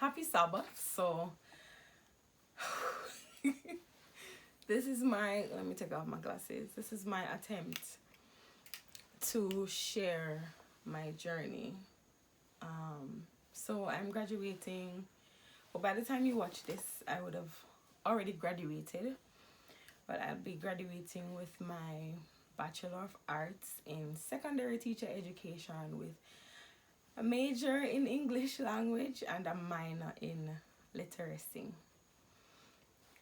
Happy Sabbath. So this is my, let me take off my glasses. This is my attempt to share my journey. So I'm graduating, but by the time you watch this, I would have already graduated. But I'll be graduating with my Bachelor of Arts in Secondary Teacher Education with a major in English language and a minor in literacy.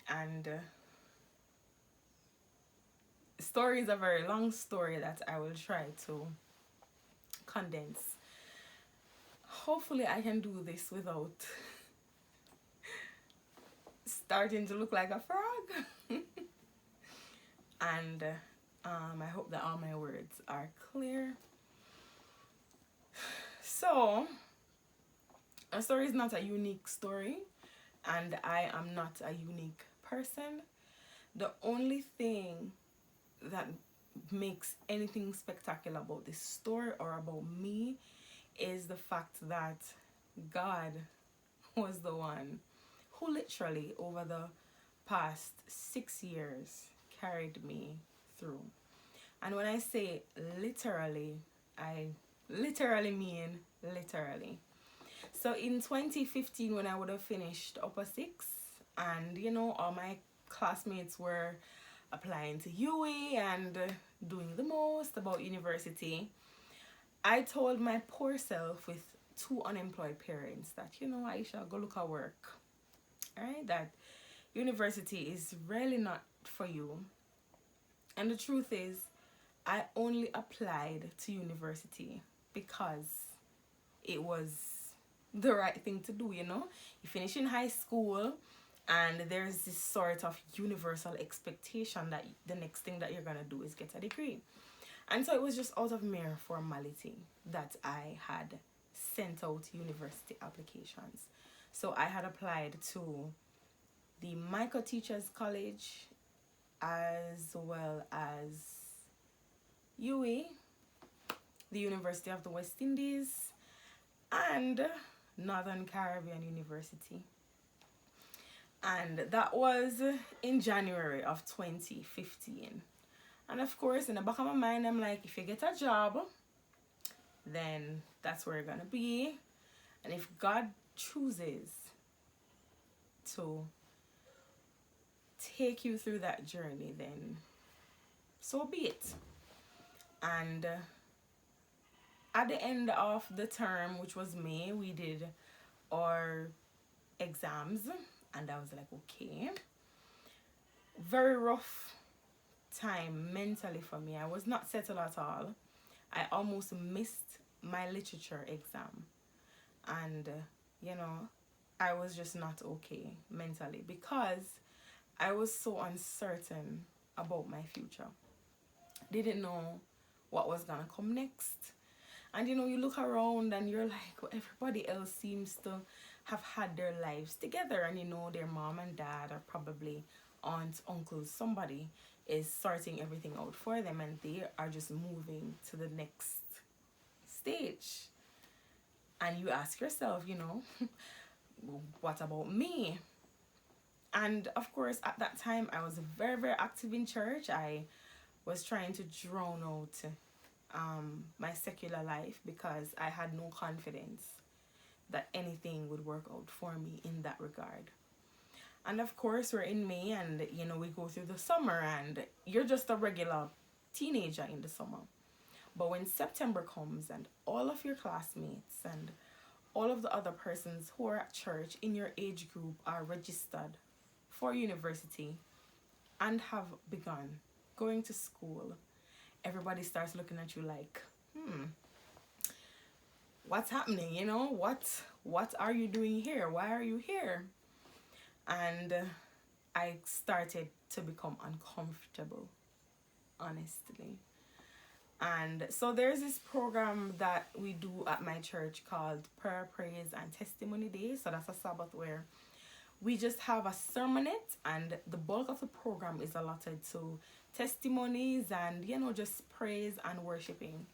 And story is a very long story that I will try to condense. Hopefully I can do this without starting to look like a frog. And I hope that all my words are clear. So, a story is not a unique story, and I am not a unique person. The only thing that makes anything spectacular about this story or about me is the fact that God was the one who literally over the past 6 years carried me through. And when I say literally, I literally mean literally. So in 2015, when I would have finished upper six, and all my classmates were applying to UWI and doing the most about university, I told my poor self with two unemployed parents that, Aisha, go look at work. Alright, that university is really not for you. And the truth is, I only applied to university because it was the right thing to do. You finish in high school and there's this sort of universal expectation that the next thing that you're gonna do is get a degree. And so it was just out of mere formality that I had sent out university applications. So I had applied to the Michael Teachers College as well as UWI, the University of the West Indies, and Northern Caribbean University. And that was in January of 2015. And of course, in the back of my mind, I'm like, if you get a job, then that's where you're gonna be. And if God chooses to take you through that journey, then so be it. And at the end of the term, which was May, we did our exams, and I was like, okay. Very rough time mentally for me. I was not settled at all. I almost missed my literature exam, and I was just not okay mentally because I was so uncertain about my future. Didn't know what was gonna come next. And you look around and you're like, well, everybody else seems to have had their lives together, and their mom and dad, or probably aunts, uncles, somebody is sorting everything out for them, and they are just moving to the next stage. And you ask yourself, what about me? And of course, at that time, I was very, very active in church. I was trying to drown out my secular life because I had no confidence that anything would work out for me in that regard. And of course, we're in May, and we go through the summer, and you're just a regular teenager in the summer. But when September comes and all of your classmates and all of the other persons who are at church in your age group are registered for university and have begun going to school, everybody starts looking at you like, what's happening? What are you doing here? Why are you here? And I started to become uncomfortable, honestly. And so there's this program that we do at my church called Prayer, Praise, and Testimony Day. So that's a Sabbath where we just have a sermonette, and the bulk of the program is allotted to testimonies and just praise and worshiping.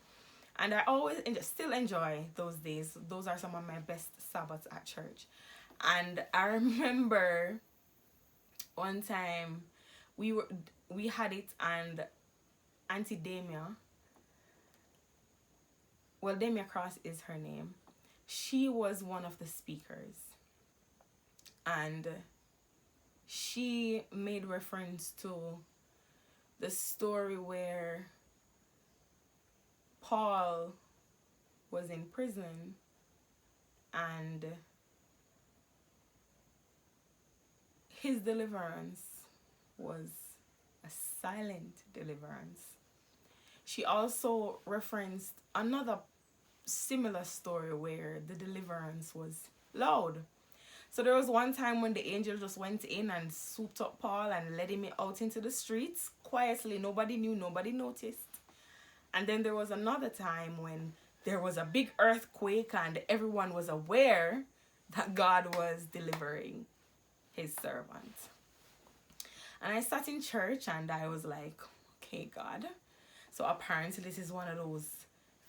And I always still enjoy those days. Those are some of my best Sabbaths at church. And I remember one time we had it, and Auntie Damia, well, Damia Cross is her name, she was one of the speakers, and she made reference to the story where Paul was in prison, and his deliverance was a silent deliverance. She also referenced another similar story where the deliverance was loud. So there was one time when the angel just went in and swooped up Paul and led him out into the streets quietly. Nobody knew, nobody noticed. And then there was another time when there was a big earthquake and everyone was aware that God was delivering his servant. And I sat in church and I was like, okay, God. So apparently this is one of those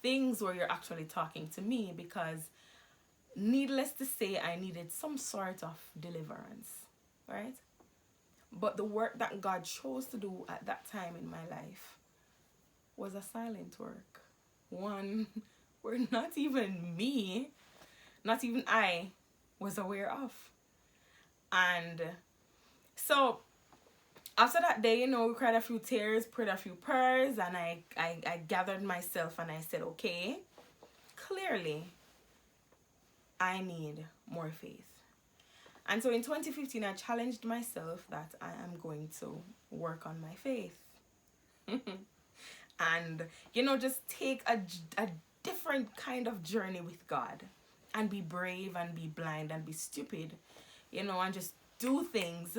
things where you're actually talking to me, because needless to say, I needed some sort of deliverance, right? But the work that God chose to do at that time in my life was a silent work. One where not even me, not even I, was aware of. And so after that day, you know, we cried a few tears, prayed a few prayers, and I gathered myself and I said, okay, clearly I need more faith. And so in 2015, I challenged myself that I am going to work on my faith. And, you know, just take a different kind of journey with God, and be brave and be blind and be stupid, you know, and just do things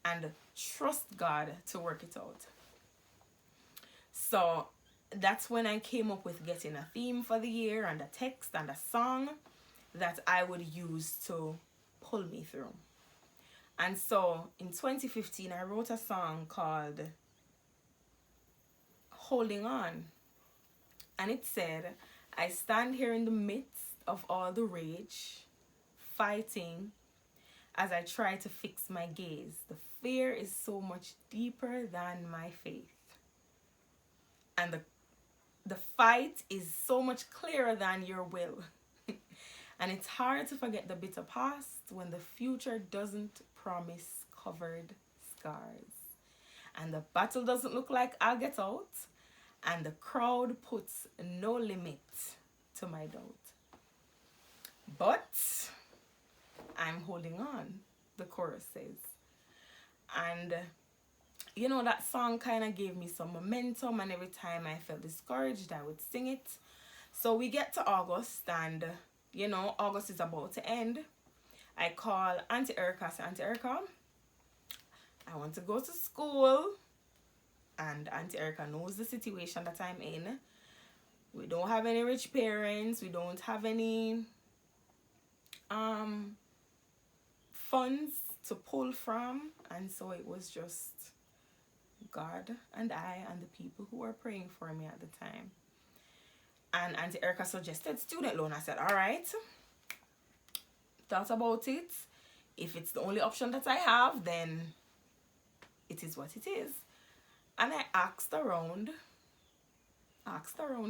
and trust God to work it out. So that's when I came up with getting a theme for the year and a text and a song that I would use to pull me through. And so in 2015, I wrote a song called Holding On. And it said, I stand here in the midst of all the rage, fighting as I try to fix my gaze. The fear is so much deeper than my faith. And the fight is so much clearer than your will. And it's hard to forget the bitter past when the future doesn't promise covered scars. And the battle doesn't look like I'll get out. And the crowd puts no limit to my doubt. But I'm holding on, the chorus says. And you know, that song kind of gave me some momentum, and every time I felt discouraged, I would sing it. So we get to August, and you know, August is about to end. I call Auntie Erica. I say, Auntie Erica, I want to go to school. And Auntie Erica knows the situation that I'm in. We don't have any rich parents. We don't have any funds to pull from. And so it was just God and I and the people who were praying for me at the time. And Auntie Erica suggested student loan. I said, all right, thought about it. If it's the only option that I have, then it is what it is. And I asked around,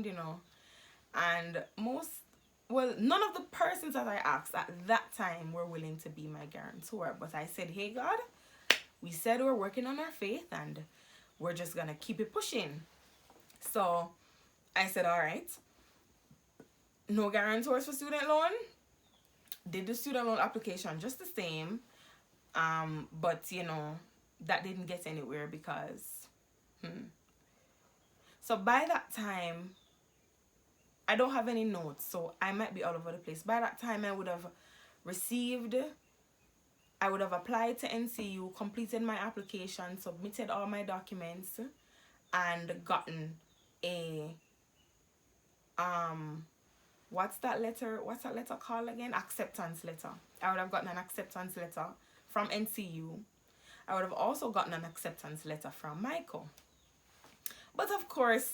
you know, and none of the persons that I asked at that time were willing to be my guarantor. But I said, hey, God, we said we're working on our faith and we're just going to keep it pushing. So I said, all right, no guarantors for student loan. Did the student loan application just the same. But, you know, that didn't get anywhere because... So by that time, I don't have any notes, so I might be all over the place. By that time, I would have applied to NCU, completed my application, submitted all my documents, and gotten a, what's that letter called again? Acceptance letter. I would have gotten an acceptance letter from NCU. I would have also gotten an acceptance letter from Michael. But of course,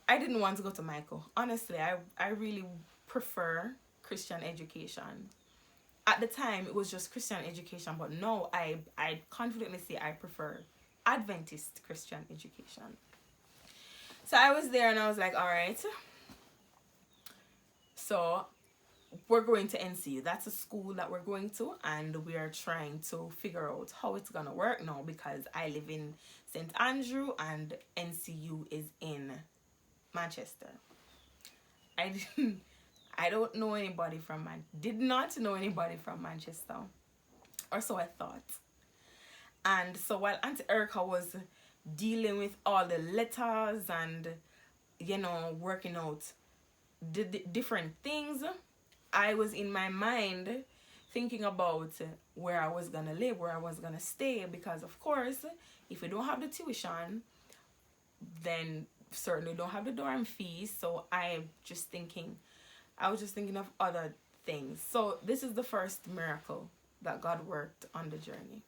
I didn't want to go to Michael. Honestly, I really prefer Christian education. at the time it was just Christian education, but now I confidently say I prefer Adventist Christian education. So I was there and I was like, all right, so we're going to NCU. That's a school that we're going to, and we are trying to figure out how it's gonna work now, because I live in St. Andrew and NCU is in Manchester. I didn't I don't know anybody from did not know anybody from Manchester, or so I thought. And so while Auntie Erica was dealing with all the letters and, you know, working out the different things, I was in my mind thinking about where I was gonna live, where I was gonna stay, because of course, if you don't have the tuition, then certainly don't have the dorm fees. So I was just thinking of other things. So this is the first miracle that God worked on the journey.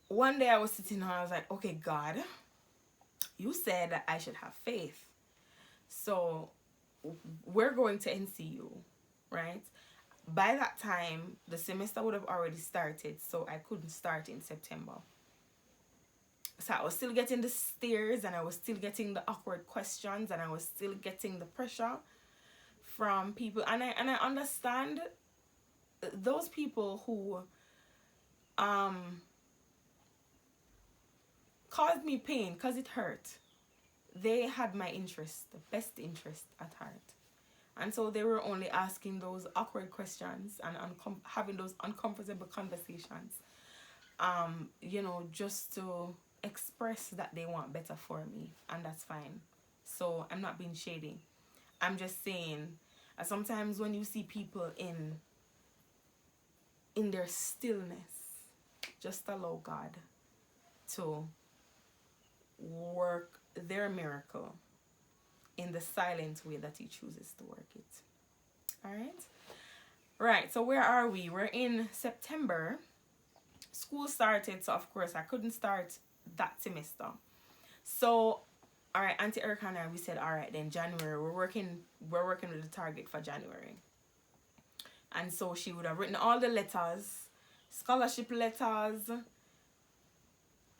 One day I was sitting and I was like, okay, God, you said that I should have faith. So we're going to NCU, right? By that time, the semester would have already started, so I couldn't start in September. So I was still getting the stares, and I was still getting the awkward questions, and I was still getting the pressure from people. And I understand those people who caused me pain because it hurt. They had my interest, the best interest at heart. And so they were only asking those awkward questions and having those uncomfortable conversations, you know, just to express that they want better for me. And that's fine. So I'm not being shady. I'm just saying, sometimes when you see people in their stillness, just allow God to work their miracle in the silent way that he chooses to work it. All right, so where are we? We're in September. School started, so of course I couldn't start that semester. So all right, Auntie Erica and I, we said, all right, then January, we're working with the target for January. And so she would have written all the letters, scholarship letters,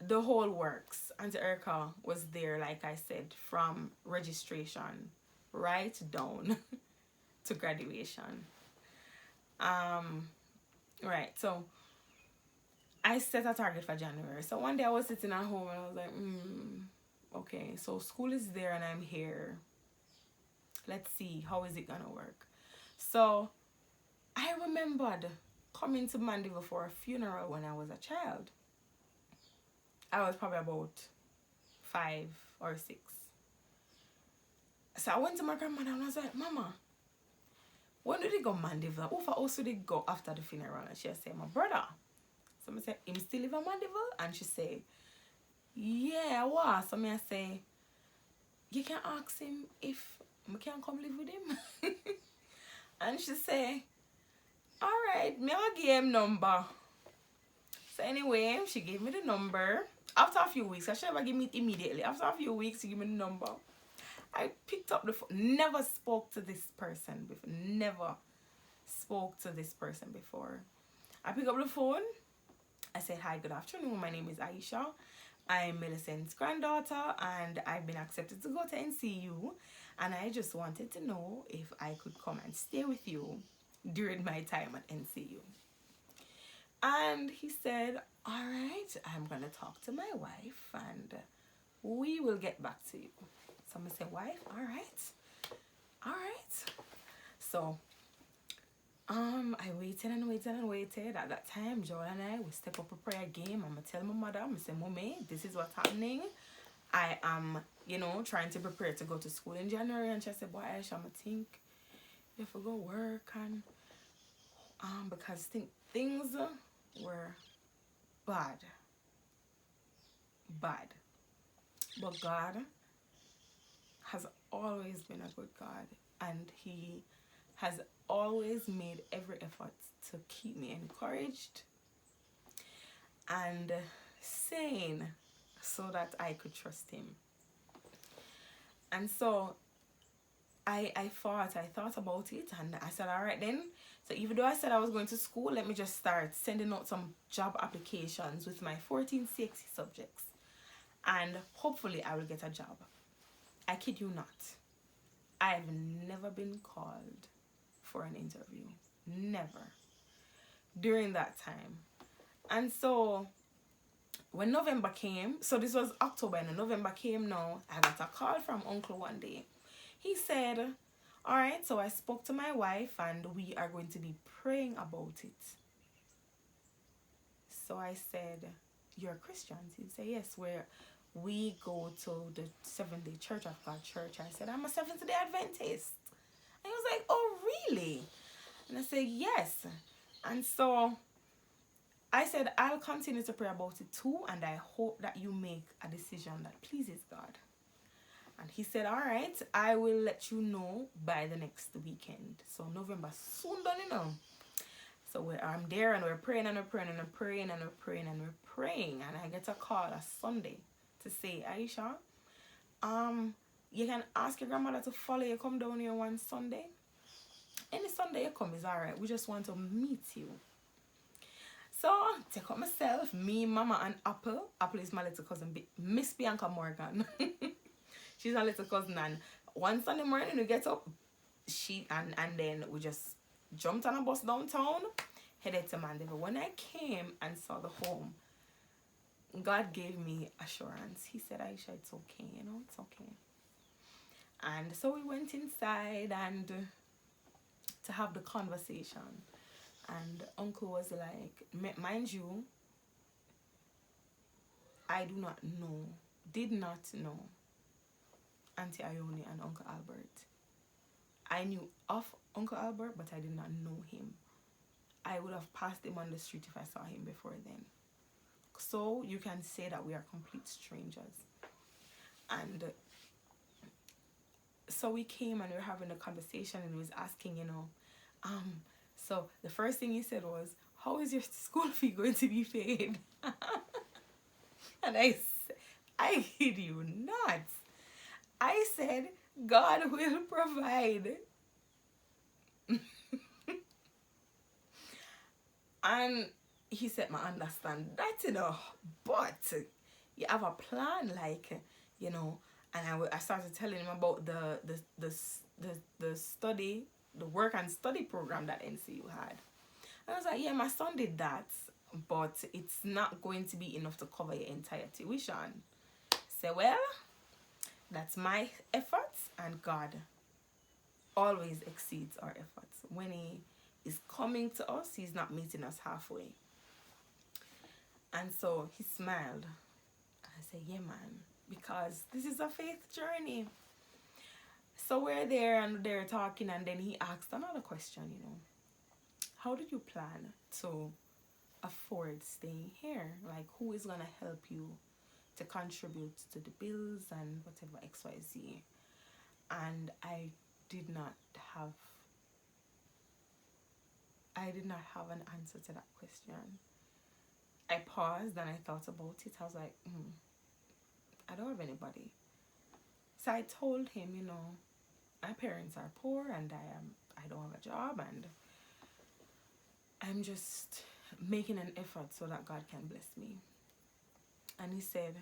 the whole works. Auntie Erica was there, like I said, from registration right down to graduation. Right, so I set a target for January. So one day I was sitting at home and I was like, okay, so school is there and I'm here. Let's see, how is it gonna work? So I remembered coming to Mandeville for a funeral when I was a child. I was probably about 5 or 6. So I went to my grandmother and I was like, Mama, when did they go Mandeville? Who for us did they go after the funeral? And she said, my brother. So I said, him still live in Mandeville? And she said, yeah, what? So I say, you can ask him if I can come live with him. And she say, alright, me I'll give him number. So anyway, she gave me the number. After a few weeks, I should never give me it immediately. After a few weeks, she gave me the number. I picked up the phone. Never spoke to this person before. Never spoke to this person before. I picked up the phone. I said, hi, good afternoon. My name is Aisha. I'm Millicent's granddaughter and I've been accepted to go to NCU. And I just wanted to know if I could come and stay with you during my time at NCU. And he said, all right, I'm going to talk to my wife and we will get back to you. So I'm going to say, wife, all right. So I waited and waited and waited. At that time, Joel and I, we step up a prayer game. I'm going to tell my mother, I'm going to say, Mommy, this is what's happening. I am, you know, trying to prepare to go to school in January. And she said, boy, Aisha, I think you have to go work. And because things were bad. But God has always been a good God. And he has always made every effort to keep me encouraged and sane so that I could trust him. And so I thought about it, and I said, all right then. So even though I said I was going to school, let me just start sending out some job applications with my 14 CXC subjects, and hopefully I will get a job. I kid you not. I've never been called for an interview. Never. During that time. And so when November came, so this was October, and November came now, I got a call from Uncle one day. He said, all right, so I spoke to my wife and we are going to be praying about it. So I said, you're Christians? He said, yes, we go to the Seventh-day Church of God Church. I said, I'm a Seventh-day Adventist. And he was like, oh, really? And I said, yes. And so I said, I'll continue to pray about it too, and I hope that you make a decision that pleases God. And he said, all right, I will let you know by the next weekend. So November soon done, you know. So I'm there, and we're praying, and we're praying, and we're praying, and we're praying, and we're praying. And I get a call a Sunday to say, Aisha, you can ask your grandmother to follow you, come down here one Sunday. Any Sunday you come is all right. We just want to meet you. So, take up myself, me, Mama, and Apple. Apple is my little cousin, Miss Bianca Morgan. She's my little cousin, and one Sunday morning we get up, and then we just jumped on a bus downtown, headed to Mandeville. When I came and saw the home, God gave me assurance. He said, Aisha, it's okay, you know, it's okay. And so we went inside and to have the conversation. And Uncle was like, mind you, I did not know Auntie Ione and Uncle Albert. I knew of Uncle Albert, but I did not know him. I would have passed him on the street if I saw him before then. So you can say that we are complete strangers. And so we came and we were having a conversation, and he was asking, you know, so the first thing he said was, how is your school fee going to be paid? And I kid you not. I said, God will provide. And he said, I understand that, you know, but you have a plan, like, you know. And I started telling him about the study, the work and study program that NCU had. I was like, yeah, my son did that, but it's not going to be enough to cover your entire tuition. Say, well, that's my efforts, and God always exceeds our efforts. When he is coming to us, he's not meeting us halfway. And so he smiled. I said, yeah, man, because this is a faith journey. So we're there and they're talking, and then he asked another question, you know. How did you plan to afford staying here? Like, who is going to help you to contribute to the bills and whatever XYZ? And I did not have an answer to that question. I paused and I thought about it. I was like, I don't have anybody. So I told him, you know, my parents are poor and I don't have a job, and I'm just making an effort so that God can bless me. And he said,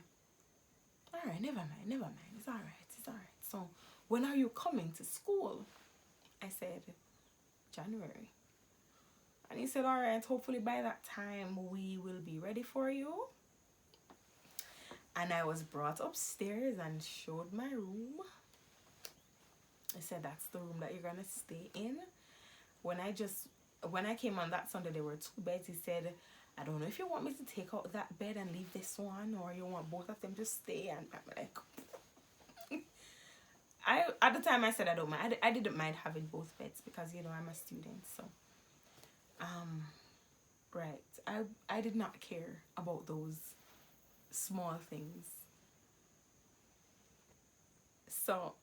all right, never mind, it's all right. So when are you coming to school? I said, January. And he said, all right, hopefully by that time we will be ready for you. And I was brought upstairs and showed my room. I said, that's the room that you're going to stay in. When I came on that Sunday, there were 2 beds. He said, I don't know if you want me to take out that bed and leave this one, or you want both of them to stay. And I'm like, at the time I said I don't mind. I didn't mind having both beds because, you know, I'm a student. So, right. I did not care about those small things. So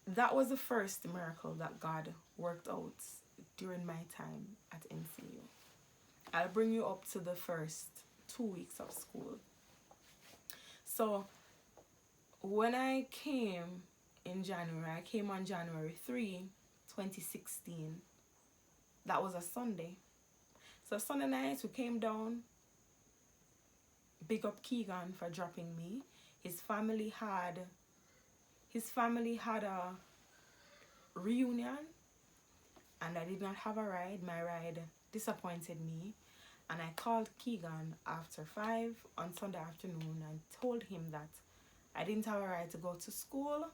that was the first miracle that God worked out during my time at NCU. I'll bring you up to the first 2 weeks of school. So when I came in January. I came on January 3, 2016. That was a Sunday. So Sunday night we came down. Big up Keegan for dropping me. His family had a reunion and I did not have a ride. My ride disappointed me. And I called Keegan after 5 on Sunday afternoon and told him that I didn't have a ride to go to school.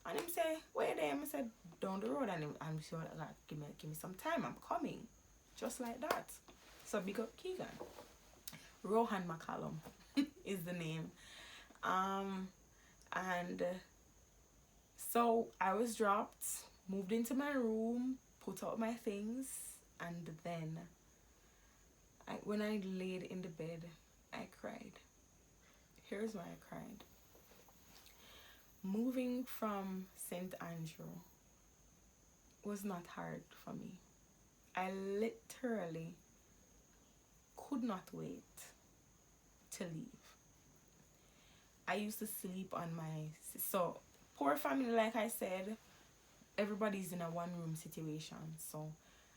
And him say, where them? I said, down the road. And I'm sure, like, give me some time. I'm coming. Just like that. So big up Keegan. Rohan McCallum is the name. And so I was dropped, moved into my room, put out my things, and then when I laid in the bed, I cried. Here's why I cried. Moving from St. Andrew was not hard for me. I literally could not wait to leave. I used to sleep on so poor family, like I said, everybody's in a one-room situation. So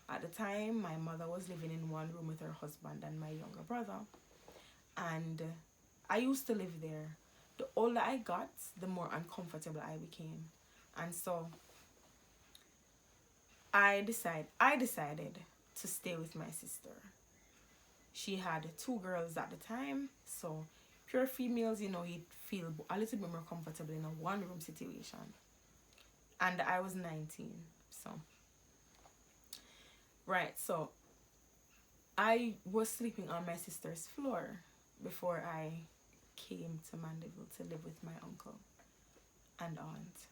at the time, my mother was living in one room with her husband and my younger brother. And I used to live there. The older I got, the more uncomfortable I became. And so I decided to stay with my sister. She had 2 girls at the time, so pure females, you'd feel a little bit more comfortable in a one-room situation. And I was 19, so. Right, so I was sleeping on my sister's floor before I came to Mandeville to live with my uncle and aunt.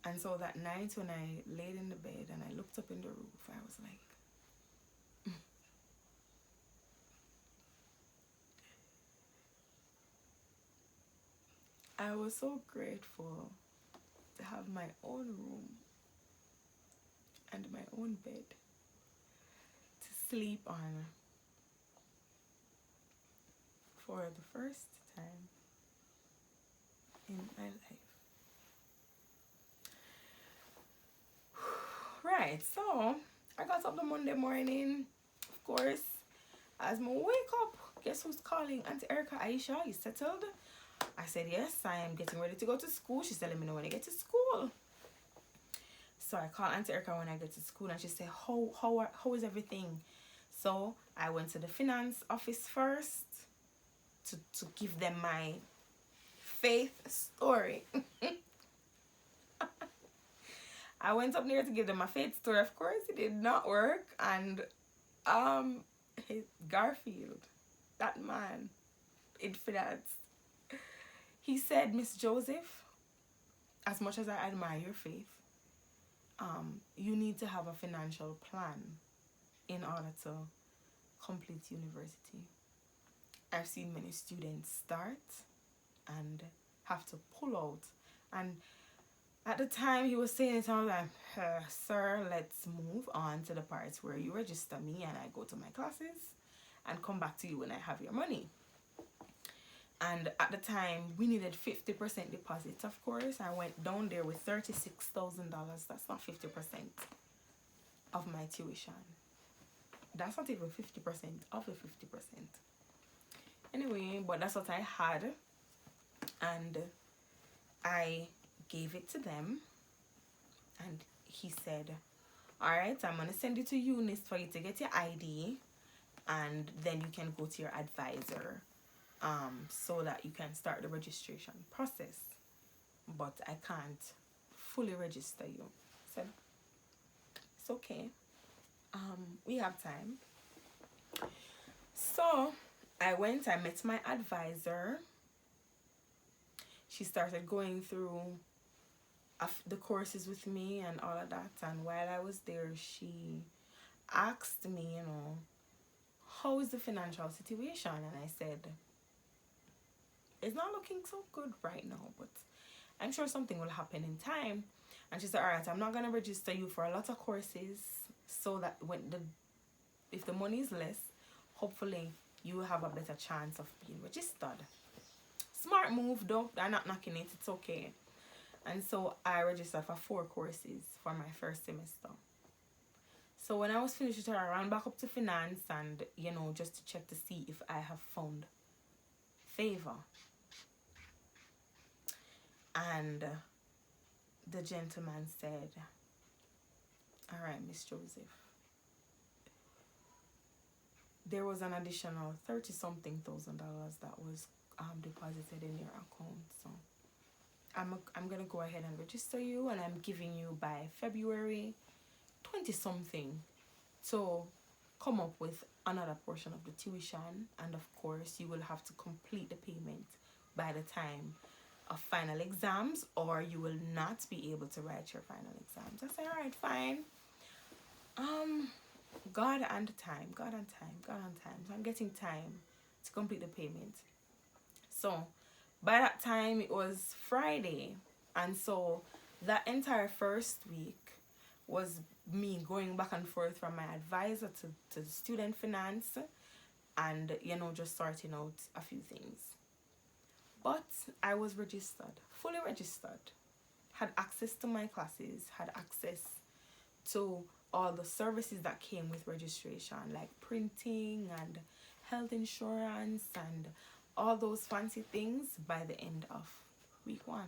And so that night when I laid in the bed and I looked up in the roof, I was like, I was so grateful to have my own room and my own bed to sleep on for the first time in my life. Right, so I got up the Monday morning, of course. As I wake up, guess who's calling? Auntie Erica. Aisha, you settled? I said, yes, I am getting ready to go to school. She's telling me when I get to school. So I called Auntie Erica when I get to school and she said, how is everything? So I went to the finance office first to give them my faith story. I went up there to give them my faith story. Of course, it did not work. And Garfield, that man in finance, he said, Miss Joseph, as much as I admire your faith, you need to have a financial plan in order to complete university. I've seen many students start and have to pull out. And at the time he was saying it, I was like, sir, let's move on to the parts where you register me and I go to my classes and come back to you when I have your money. And at the time, we needed 50% deposit, of course. I went down there with $36,000. That's not 50% of my tuition. That's not even 50% of the 50%. Anyway, but that's what I had. And I gave it to them. And he said, all right, I'm going to send you to Eunice for you to get your ID. And then you can go to your advisor. So that you can start the registration process, but I can't fully register you. So it's okay. We have time. So I met my advisor. She started going through the courses with me and all of that. And while I was there, she asked me, how is the financial situation? And I said, it's not looking so good right now, but I'm sure something will happen in time. And she said, all right, I'm not going to register you for a lot of courses so that if the money is less, hopefully you will have a better chance of being registered. Smart move though. I'm not knocking it. It's okay. And so I registered for 4 courses for my first semester. So when I was finished with her, I ran back up to finance and, you know, just to check to see if I have found favor. And the gentleman said, all right, Miss Joseph, there was an additional 30 something thousand dollars that was deposited in your account. So I'm gonna go ahead and register you, and I'm giving you by February 20 something to come up with another portion of the tuition, and of course you will have to complete the payment by the time of final exams, or you will not be able to write your final exams. I said, all right, fine. God and time. So I'm getting time to complete the payment. So by that time it was Friday, and so that entire first week was me going back and forth from my advisor to the student finance, and, you know, just sorting out a few things. But I was registered, fully registered, had access to my classes, had access to all the services that came with registration, like printing and health insurance and all those fancy things by the end of week 1.